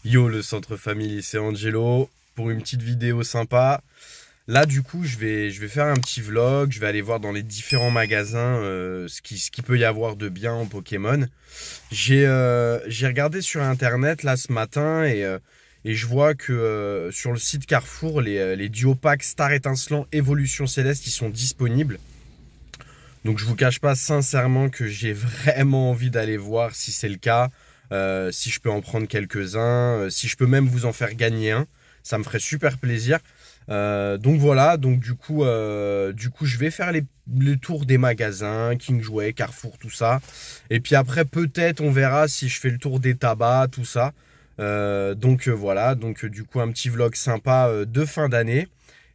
Yo le centre famille, c'est Angelo pour une petite vidéo sympa. Là du coup je vais faire un petit vlog, je vais aller voir dans les différents magasins ce qui peut y avoir de bien en Pokémon. J'ai regardé sur internet là ce matin et je vois que sur le site Carrefour les duo packs Star Étincelant Évolution Céleste ils sont disponibles. Donc je vous cache pas sincèrement que j'ai vraiment envie d'aller voir si c'est le cas. Si je peux en prendre quelques-uns, si je peux même vous en faire gagner un, ça me ferait super plaisir. Donc voilà, donc du coup je vais faire les tours des magasins, King Jouet, Carrefour, tout ça. Et puis après peut-être on verra si je fais le tour des tabacs, tout ça. Voilà, donc du coup un petit vlog sympa de fin d'année.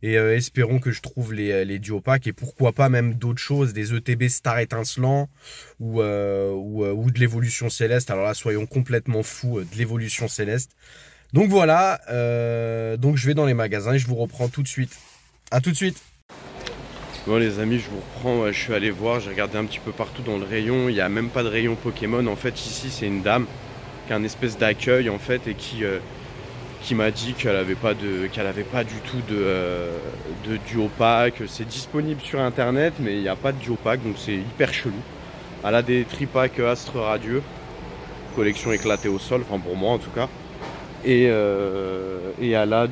Et espérons que je trouve les duo packs et pourquoi pas même d'autres choses, des ETB Star Étincelant ou de l'évolution céleste. Alors là, soyons complètement fous de l'évolution céleste. Donc voilà, donc je vais dans les magasins et je vous reprends tout de suite. A tout de suite. Bon les amis, je vous reprends, je suis allé voir, j'ai regardé un petit peu partout dans le rayon. Il n'y a même pas de rayon Pokémon. En fait ici c'est une dame qui a un espèce d'accueil en fait et qui m'a dit qu'elle avait pas du tout de duo pack. C'est disponible sur internet mais il n'y a pas de duo pack donc c'est hyper chelou. Elle a des tripacks Astre Radieux, collection éclatée au sol, enfin pour moi en tout cas. Et elle a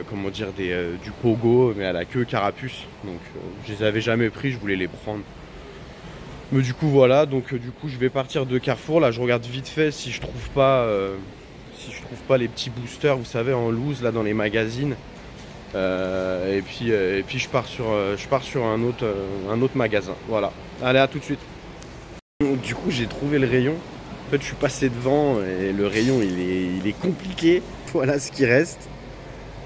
comment dire, du Pogo mais elle a que Carapuce. Donc je les avais jamais pris, je voulais les prendre. Mais du coup voilà, donc du coup je vais partir de Carrefour. Là je regarde vite fait si je trouve pas les petits boosters, vous savez, en loose là dans les magazines. Et puis je pars sur un autre magasin. Voilà. Allez, à tout de suite. Du coup j'ai trouvé le rayon. En fait je suis passé devant et le rayon il est compliqué. Voilà ce qui reste.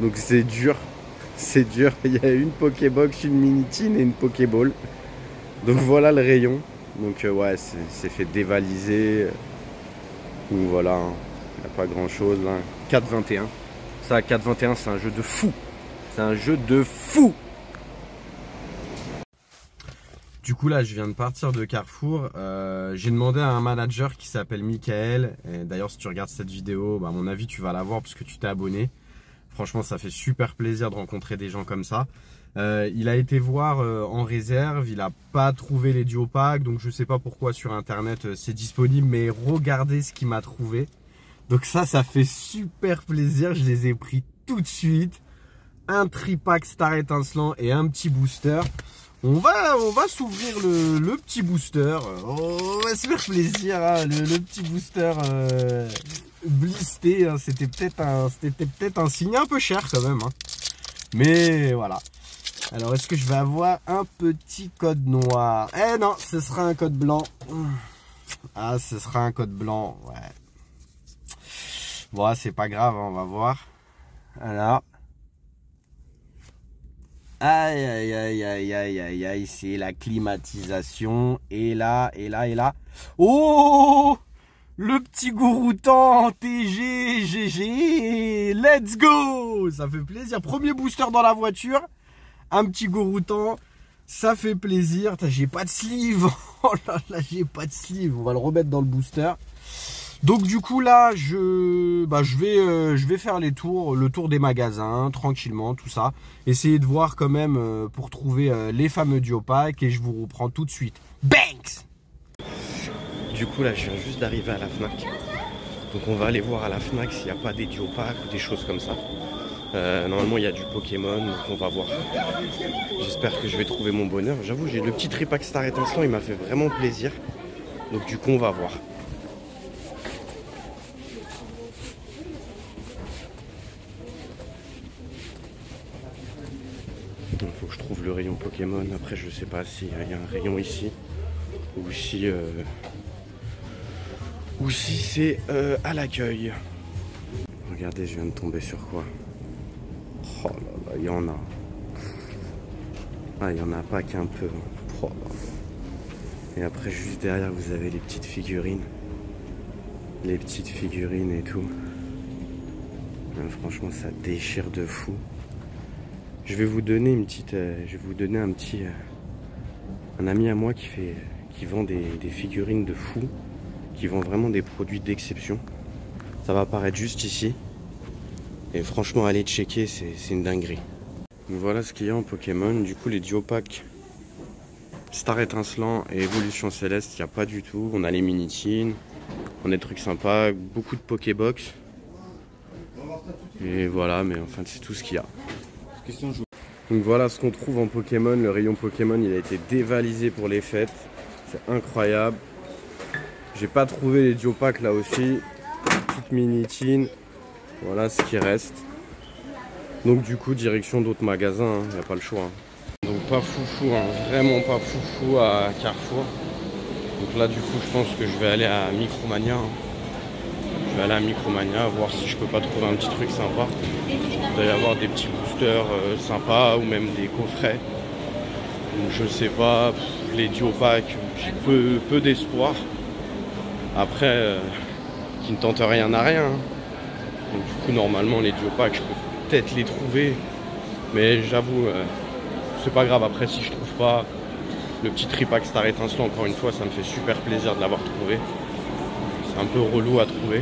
Donc c'est dur. C'est dur. Il y a une Pokébox, une Minitine et une Pokéball. Donc voilà le rayon. Donc ouais, c'est fait dévaliser. Donc voilà, hein. Il n'y a pas grand chose là. 4,21. Ça, 4,21, c'est un jeu de fou. C'est un jeu de fou. Du coup là je viens de partir de Carrefour. J'ai demandé à un manager qui s'appelle Michael. D'ailleurs si tu regardes cette vidéo, bah, à mon avis tu vas la voir parce que tu t'es abonné. Franchement ça fait super plaisir de rencontrer des gens comme ça. Il a été voir en réserve, il n'a pas trouvé les duo packs. Donc je sais pas pourquoi sur internet c'est disponible. Mais regardez ce qu'il m'a trouvé. Donc ça fait super plaisir. Je les ai pris tout de suite. Un tripack Star Étincelant et un petit booster. On va s'ouvrir le petit booster. On va se faire plaisir, hein. Le petit booster blisté, hein. C'était peut-être un signe un peu cher quand même, hein. Mais voilà. Alors est-ce que je vais avoir un petit code noir? Eh non, ce sera un code blanc. Ah, ce sera un code blanc, ouais. Bon, c'est pas grave, hein, on va voir. Alors. Aïe, aïe, aïe, aïe, aïe, aïe, aïe, c'est la climatisation. Et là. Oh! Le petit Gouroutan TG, GG, let's go! Ça fait plaisir. Premier booster dans la voiture. Un petit Gouroutan. Ça fait plaisir. J'ai pas de sleeve. Oh là là, j'ai pas de sleeve. On va le remettre dans le booster. Donc du coup là je vais faire le tour des magasins tranquillement, tout ça, essayer de voir quand même pour trouver les fameux duo packs et je vous reprends tout de suite. Banks. Du coup là je viens juste d'arriver à la Fnac. Donc on va aller voir à la Fnac s'il n'y a pas des duo packs ou des choses comme ça. Normalement il y a du Pokémon, donc on va voir. J'espère que je vais trouver mon bonheur. J'avoue j'ai le petit tripack Star Étincelant, il m'a fait vraiment plaisir. Donc du coup on va voir. Il faut que je trouve le rayon Pokémon. Après je sais pas s'il y a un rayon ici ou si c'est à l'accueil. Regardez, je viens de tomber sur quoi? Oh là là, il y en a. Ah, il y en a pas qu'un peu. Oh là. Et après juste derrière vous avez les petites figurines. Les petites figurines et tout. Franchement ça déchire de fou. Je vais vous donner un ami à moi qui vend des figurines de fou, qui vend vraiment des produits d'exception. Ça va apparaître juste ici. Et franchement, allez checker, c'est une dinguerie. Donc voilà ce qu'il y a en Pokémon. Du coup, les Duopacks Star Étincelant et Évolution Céleste, il n'y a pas du tout. On a les Minitines, on a des trucs sympas, beaucoup de Pokébox. Et voilà, mais enfin, c'est tout ce qu'il y a. Donc voilà ce qu'on trouve en Pokémon. Le rayon Pokémon, il a été dévalisé pour les fêtes. C'est incroyable. J'ai pas trouvé les Duopacks là aussi. Petite Minitine. Voilà ce qui reste. Donc du coup, direction d'autres magasins, il n'y a pas le choix. Donc pas foufou, vraiment pas foufou à Carrefour. Donc là du coup, je pense que je vais aller à Micromania. Je vais aller à Micromania, voir si je peux pas trouver un petit truc sympa. Il doit y avoir des petits boosters sympas ou même des coffrets. Donc je sais pas, les Duopacks, j'ai peu d'espoir. Après, qui ne tente rien à rien. Donc du coup, normalement, les Duopacks, je peux peut-être les trouver. Mais j'avoue, c'est pas grave. Après, si je trouve pas le petit tripack Star Étincelant, encore une fois, ça me fait super plaisir de l'avoir trouvé. C'est un peu relou à trouver.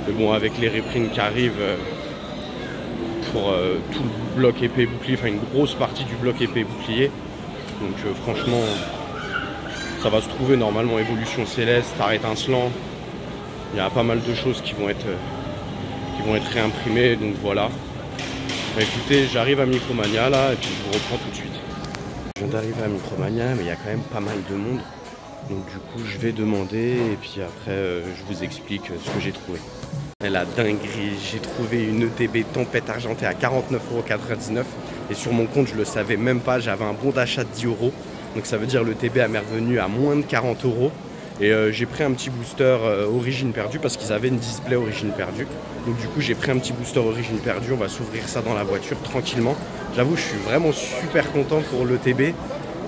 Mais bon, avec les reprints qui arrivent pour tout le bloc épée bouclier, enfin une grosse partie du bloc épée bouclier. Donc franchement, ça va se trouver normalement. Évolution Céleste, Star Étincelant. Il y a pas mal de choses qui vont être réimprimées, donc voilà. Bah, écoutez, j'arrive à Micromania là et puis je vous reprends tout de suite. Je viens d'arriver à Micromania, mais il y a quand même pas mal de monde. Donc du coup, je vais demander et puis après, je vous explique ce que j'ai trouvé. Et la dinguerie, j'ai trouvé une ETB Tempête Argentée à 49,99 € et sur mon compte, je le savais même pas, j'avais un bon d'achat de 10 €. Donc ça veut dire le TB m'est revenu à moins de 40 €. Et j'ai pris un petit booster Origine Perdue parce qu'ils avaient une display Origine Perdue. Donc du coup j'ai pris un petit booster Origine Perdue, on va s'ouvrir ça dans la voiture tranquillement. J'avoue je suis vraiment super content pour l'ETB.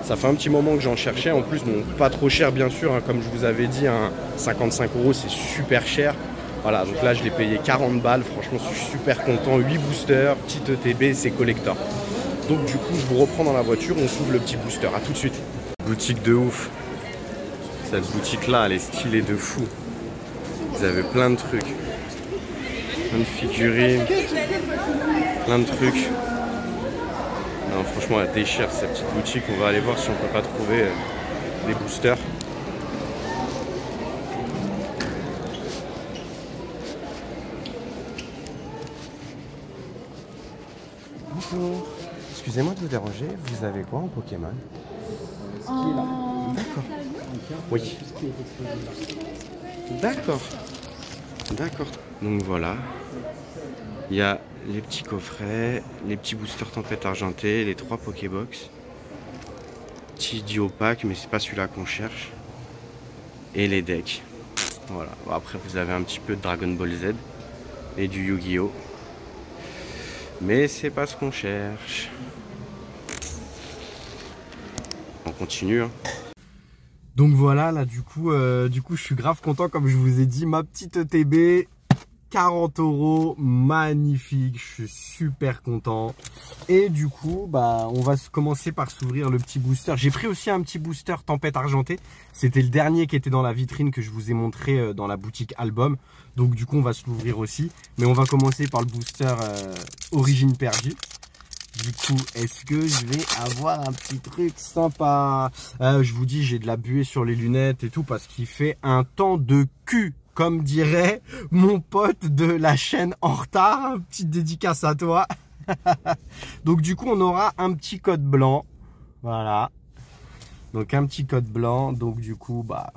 Ça fait un petit moment que j'en cherchais, en plus bon, pas trop cher bien sûr, hein, comme je vous avais dit, hein, 55 € c'est super cher. Voilà, donc là je l'ai payé 40 balles, franchement je suis super content, 8 boosters, petite ETB, c'est collector. Donc du coup je vous reprends dans la voiture, on s'ouvre le petit booster, à tout de suite. Boutique de ouf. Cette boutique là elle est stylée de fou. Vous avez plein de trucs. Plein de figurines. Plein de trucs. Non, franchement elle déchire cette petite boutique. On va aller voir si on peut pas trouver des boosters. Bonjour. Excusez-moi de vous déranger. Vous avez quoi en Pokémon? D'accord. Oui. D'accord. D'accord. Donc voilà. Il y a les petits coffrets, les petits boosters Tempête Argentée, les 3 Pokébox. Petit Duopack, mais c'est pas celui-là qu'on cherche. Et les decks. Voilà. Bon, après vous avez un petit peu de Dragon Ball Z et du Yu-Gi-Oh! Mais c'est pas ce qu'on cherche. On continue. Hein. Donc voilà, là du coup je suis grave content, comme je vous ai dit, ma petite ETB, 40 €, magnifique, je suis super content. Et du coup, bah on va commencer par s'ouvrir le petit booster. J'ai pris aussi un petit booster Tempête Argentée, c'était le dernier qui était dans la vitrine que je vous ai montré dans la boutique Album. Donc du coup on va se l'ouvrir aussi, mais on va commencer par le booster Origine Perdue. Du coup, est-ce que je vais avoir un petit truc sympa? Je vous dis, j'ai de la buée sur les lunettes et tout parce qu'il fait un temps de cul, comme dirait mon pote de la chaîne En Retard. Petite dédicace à toi. Donc du coup, on aura un petit code blanc. Voilà. Donc un petit code blanc. Donc du coup, bah,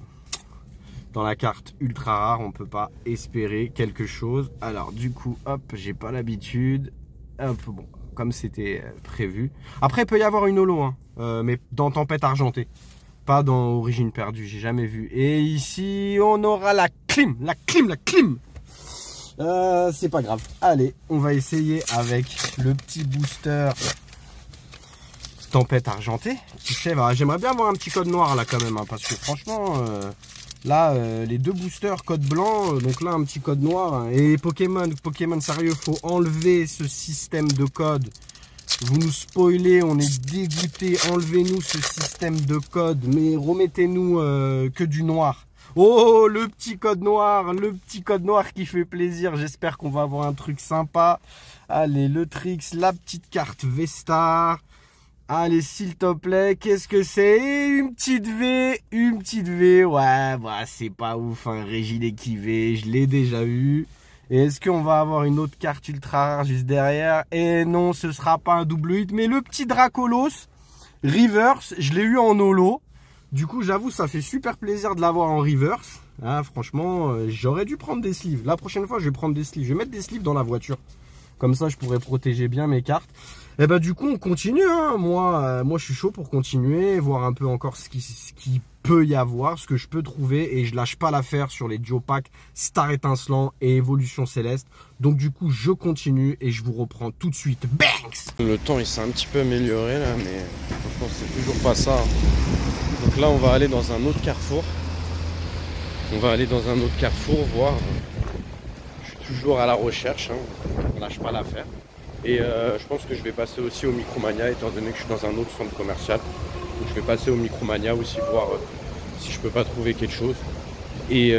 dans la carte ultra rare, on peut pas espérer quelque chose. Alors du coup, hop, j'ai pas l'habitude. Hop, bon. Comme c'était prévu. Après, il peut y avoir une holo, hein, mais dans Tempête Argentée. Pas dans Origine Perdue, j'ai jamais vu. Et ici, on aura la clim. C'est pas grave. Allez, on va essayer avec le petit booster Tempête Argentée. Tu sais, bah, j'aimerais bien avoir un petit code noir là quand même, hein, parce que franchement... Là, les 2 boosters code blanc, donc là un petit code noir. Hein. Et Pokémon sérieux, faut enlever ce système de code. Vous nous spoilez, on est dégoûté. Enlevez-nous ce système de code, mais remettez-nous que du noir. Oh, le petit code noir qui fait plaisir. J'espère qu'on va avoir un truc sympa. Allez, le Trix, la petite carte V-Star. Allez, s'il te plaît, qu'est-ce que c'est? Une petite V. Ouais, bah, c'est pas ouf, un Régine Equivé, je l'ai déjà eu. Et est-ce qu'on va avoir une autre carte ultra rare juste derrière? Et non, ce sera pas un double hit, mais le petit Dracolos Reverse, je l'ai eu en holo. Du coup, j'avoue, ça fait super plaisir de l'avoir en reverse. Ah, franchement, j'aurais dû prendre des sleeves. La prochaine fois, je vais prendre des sleeves. Je vais mettre des sleeves dans la voiture. Comme ça, je pourrais protéger bien mes cartes. Et bah du coup, on continue. Hein. Moi, je suis chaud pour continuer, voir un peu encore ce qui peut y avoir, ce que je peux trouver. Et je lâche pas l'affaire sur les Duo Pack Star Étincelant et Évolution Céleste. Donc du coup, je continue et je vous reprends tout de suite. Banks! Le temps, il s'est un petit peu amélioré là, mais franchement, c'est toujours pas ça. Donc là, on va aller dans un autre carrefour. Voir. Je suis toujours à la recherche, hein. On lâche pas l'affaire. Et je pense que je vais passer aussi au Micromania, étant donné que je suis dans un autre centre commercial. Donc je vais passer au Micromania aussi, voir si je peux pas trouver quelque chose. Et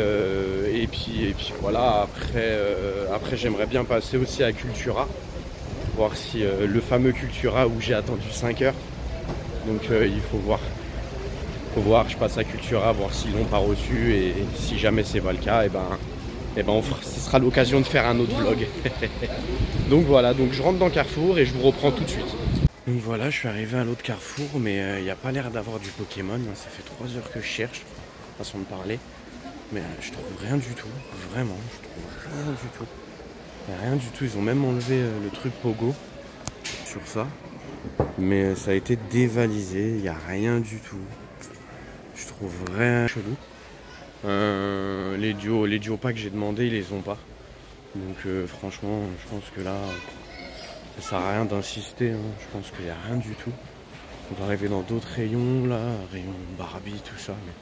puis voilà, après j'aimerais bien passer aussi à Cultura. Voir si le fameux Cultura où j'ai attendu 5 heures. Donc il faut voir. Je passe à Cultura, voir s'ils l'ont pas reçu. Et si jamais c'est pas le cas, ce sera l'occasion de faire un autre vlog. Donc voilà, donc je rentre dans Carrefour et je vous reprends tout de suite. Donc voilà, je suis arrivé à l'autre Carrefour, mais il n'y a pas l'air d'avoir du Pokémon. Ça fait 3 heures que je cherche, façon de parler. Mais je trouve rien du tout, vraiment, je trouve rien du tout. Il n'y a rien du tout, ils ont même enlevé le truc Pogo sur ça. Mais ça a été dévalisé, il n'y a rien du tout. Je trouve rien chelou. Les duos packs que j'ai demandé, ils les ont pas. Donc franchement, je pense que là, ça sert à rien d'insister. Hein. Je pense qu'il n'y a rien du tout. On va arriver dans d'autres rayons, là, rayon Barbie, tout ça. Mais...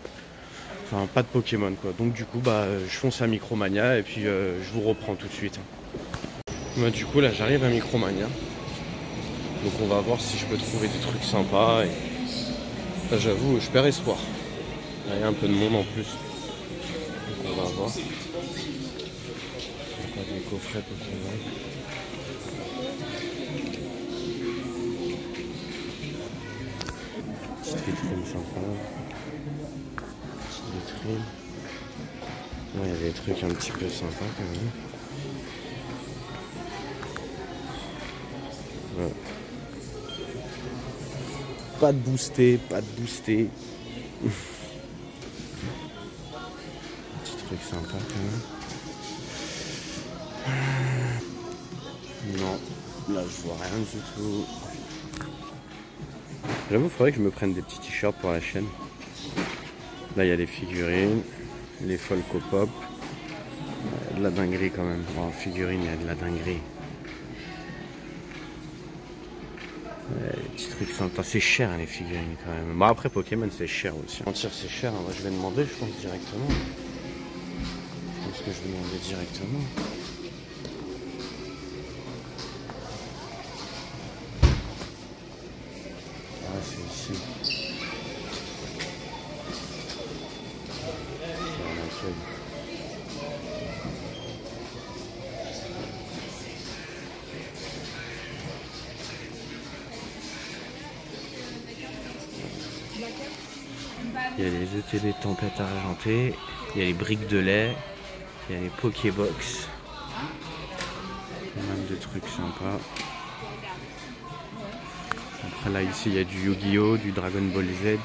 enfin, pas de Pokémon, quoi. Donc du coup, je fonce à Micromania et puis je vous reprends tout de suite. Hein. Du coup, là, j'arrive à Micromania. Donc on va voir si je peux trouver des trucs sympas. Et... là, j'avoue, je perds espoir. Il y a un peu de monde en plus. Donc on va voir. Pas des coffrets Pokémon. Petite vitrine sympa. Petite vitrine. Ouais, il y a des trucs un petit peu sympas quand même. Ouais. Pas de boosté. Petit truc sympa quand même. Non, là je vois rien du tout. J'avoue, il faudrait que je me prenne des petits t-shirts pour la chaîne. Là il y a les figurines, les Folco Pop. De la dinguerie quand même. En figurine, il y a de la dinguerie. Les petits trucs sympas. C'est cher hein, les figurines quand même. Bon, après Pokémon c'est cher aussi. Mentir c'est cher, moi je vais demander, je pense directement. Je pense que je vais demander directement. Ah, c'est ici. C'est un accueil. Il y a les ETB Tempête Argentée, il y a les briques de lait, il y a les Pokébox. Pas mal de trucs sympas. Après là ici il y a du Yu-Gi-Oh, du Dragon Ball Z.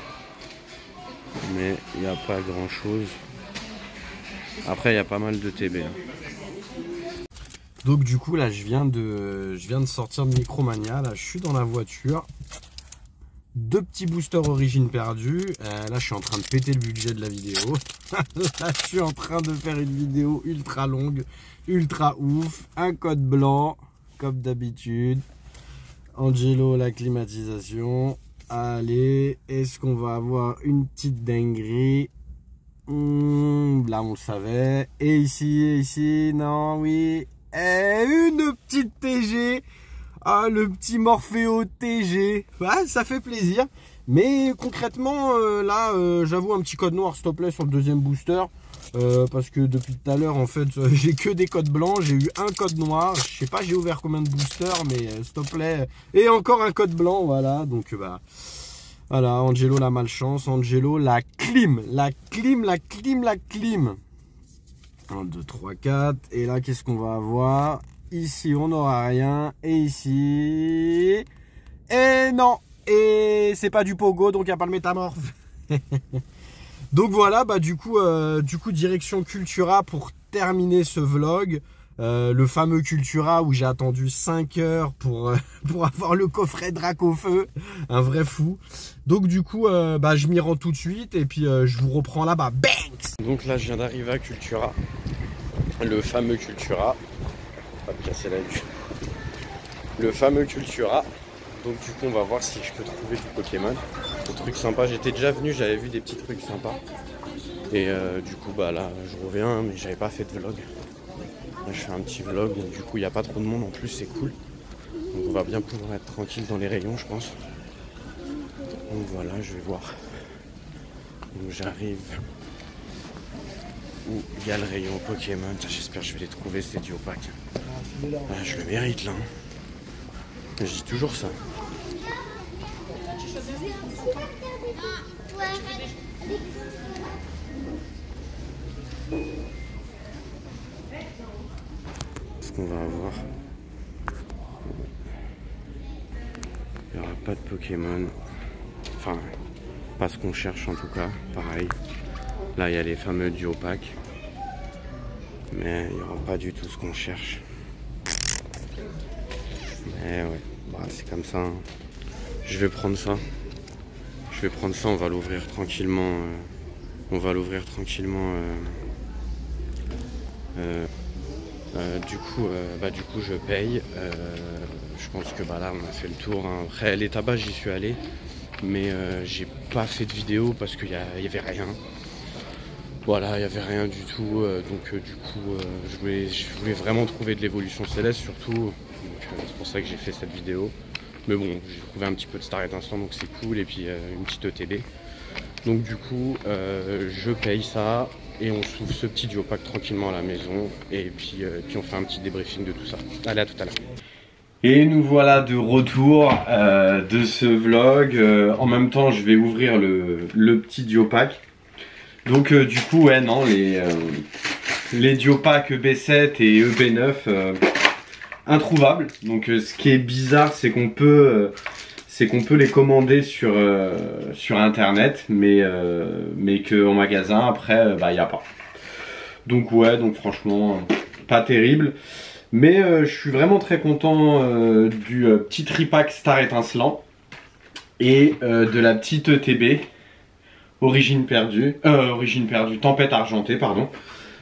Mais il n'y a pas grand chose. Après il y a pas mal de TB. Hein. Donc du coup là je viens de sortir de Micromania. Là je suis dans la voiture. 2 petits boosters origine perdue. Là je suis en train de péter le budget de la vidéo. Là je suis en train de faire une vidéo ultra longue, ultra ouf. Un code blanc comme d'habitude. Angelo la climatisation. Allez, est-ce qu'on va avoir une petite dinguerie? Là on le savait. Et ici, non, oui. Et une petite TG. Ah, le petit Morpheo TG. Ah, ça fait plaisir. Mais concrètement, là, j'avoue un petit code noir, s'il te plaît, sur le deuxième booster. Parce que depuis tout à l'heure, en fait, j'ai que des codes blancs. J'ai eu un code noir. Je sais pas, j'ai ouvert combien de boosters, mais s'il te plaît. Et encore un code blanc, voilà. Donc, bah, voilà, Angelo la malchance. Angelo la clim. La clim, la clim, la clim. 1, 2, 3, 4. Et là, qu'est-ce qu'on va avoir? Ici, on n'aura rien. Et ici... Et non. Et c'est pas du pogo, donc il n'y a pas le métamorphe. Donc voilà, bah du coup direction Cultura pour terminer ce vlog. Le fameux Cultura où j'ai attendu 5 heures pour avoir le coffret Dracofeu. Un vrai fou. Donc du coup, bah, je m'y rends tout de suite et puis je vous reprends là-bas. Banks. Donc là, je viens d'arriver à Cultura. Le fameux Cultura. Pas me casser la vue. Le fameux Cultura. Donc du coup on va voir si je peux trouver du Pokémon. Des trucs sympas, j'étais déjà venu, j'avais vu des petits trucs sympas. Et du coup bah là je reviens mais j'avais pas fait de vlog. Là je fais un petit vlog, donc du coup il n'y a pas trop de monde en plus, c'est cool. Donc on va bien pouvoir être tranquille dans les rayons je pense. Donc voilà, je vais voir. Donc j'arrive où il y a le rayon Pokémon. J'espère que je vais les trouver ces Diopac. Ah, je le mérite là. Je dis toujours ça. Ce qu'on va avoir. Il n'y aura pas de Pokémon. Enfin, pas ce qu'on cherche en tout cas. Pareil. Là, il y a les fameux Diopac. Mais il n'y aura pas du tout ce qu'on cherche. Mais ouais, bah, c'est comme ça. Hein. Je vais prendre ça. Je vais prendre ça, on va l'ouvrir tranquillement. On va l'ouvrir tranquillement. Du coup, je paye. Je pense que bah, là, on a fait le tour. Hein. Après, les tabacs, j'y suis allé. Mais j'ai pas fait de vidéo parce qu'il y avait rien. Voilà, il n'y avait rien du tout. Je voulais vraiment trouver de l'évolution céleste surtout. C'est pour ça que j'ai fait cette vidéo. Mais bon, j'ai trouvé un petit peu de Star Instant, donc c'est cool. Et puis une petite ETB. Donc du coup, je paye ça. Et on s'ouvre ce petit Diopac tranquillement à la maison. Et puis on fait un petit débriefing de tout ça. Allez, à tout à l'heure. Et nous voilà de retour de ce vlog. En même temps, je vais ouvrir le petit Diopac. Donc du coup, ouais, non, les Diopac EB7 et EB9 introuvables. Donc ce qui est bizarre, c'est qu'on peut les commander sur internet, mais qu'en magasin après, bah y a pas. Donc ouais, donc franchement, pas terrible. Mais je suis vraiment très content du petit tripack Star Étincelant et de la petite ETB. Origine perdue, Tempête argentée, pardon.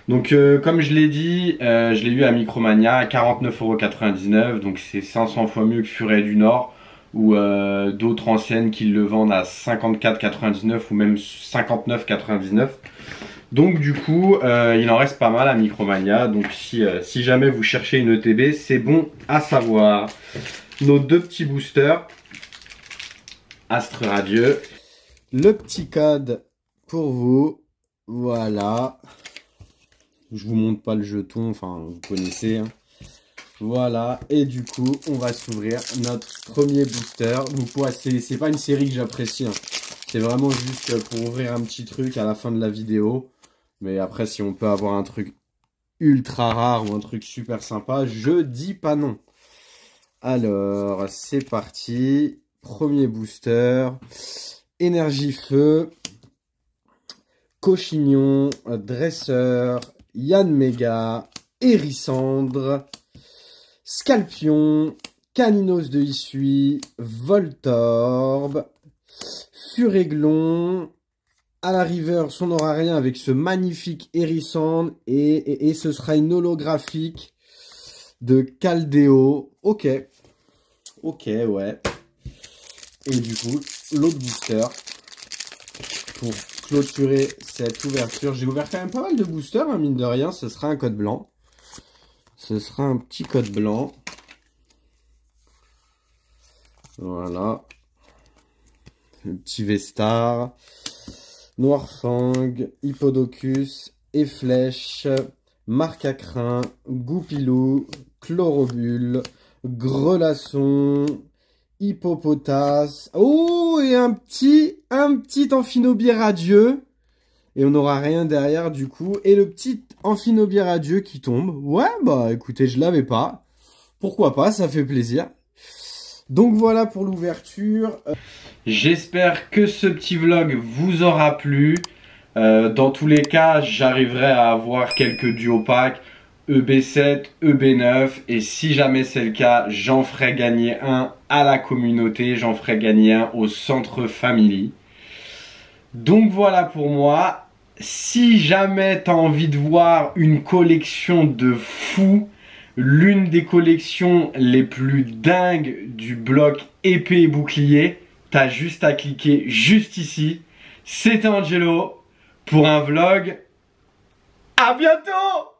Donc comme je l'ai dit, je l'ai eu à Micromania à 49,99 €, donc c'est 500 fois mieux que Furet du Nord ou d'autres anciennes qui le vendent à 54,99 ou même 59,99. Donc du coup, il en reste pas mal à Micromania, donc si jamais vous cherchez une ETB, c'est bon à savoir. Nos deux petits boosters, Astre Radieux. Le petit code pour vous, voilà. Je vous montre pas le jeton, enfin vous connaissez. Hein. Voilà, et du coup on va s'ouvrir notre premier booster. Donc ouais, c'est pas une série que j'apprécie. Hein. C'est vraiment juste pour ouvrir un petit truc à la fin de la vidéo. Mais après si on peut avoir un truc ultra rare ou un truc super sympa, je dis pas non. Alors c'est parti. Premier booster. Énergie Feu, Cochignon, Dresseur, Yanmega, Hérissandre, Scalpion, Caninos de Issui, Voltorb, Furéglon. À la river, on n'aura rien avec ce magnifique Hérissandre et ce sera une holographique de Caldéo. Ok, ouais. Et du coup, l'autre booster, pour clôturer cette ouverture, j'ai ouvert quand même pas mal de boosters, hein, mine de rien, ce sera un code blanc. Ce sera un petit code blanc. Voilà. petit Vestar, Noirfang, Hippodocus, Efflèche, Marcacrin, Goupilou, Chlorobule, Grelasson, Hippopotas. Oh, et un petit Amphinobie radieux. Et on n'aura rien derrière du coup. Et le petit Amphinobie radieux qui tombe. Ouais, bah écoutez, je l'avais pas. Pourquoi pas, ça fait plaisir. Donc voilà pour l'ouverture. J'espère que ce petit vlog vous aura plu. Dans tous les cas, j'arriverai à avoir quelques duos packs EB7, EB9. Et si jamais c'est le cas, j'en ferai gagner un à la communauté. J'en ferai gagner un au centre family. Donc voilà pour moi. Si jamais tu as envie de voir une collection de fous, l'une des collections les plus dingues du bloc épée et bouclier, t'as juste à cliquer juste ici. C'était Angelo pour un vlog. À bientôt!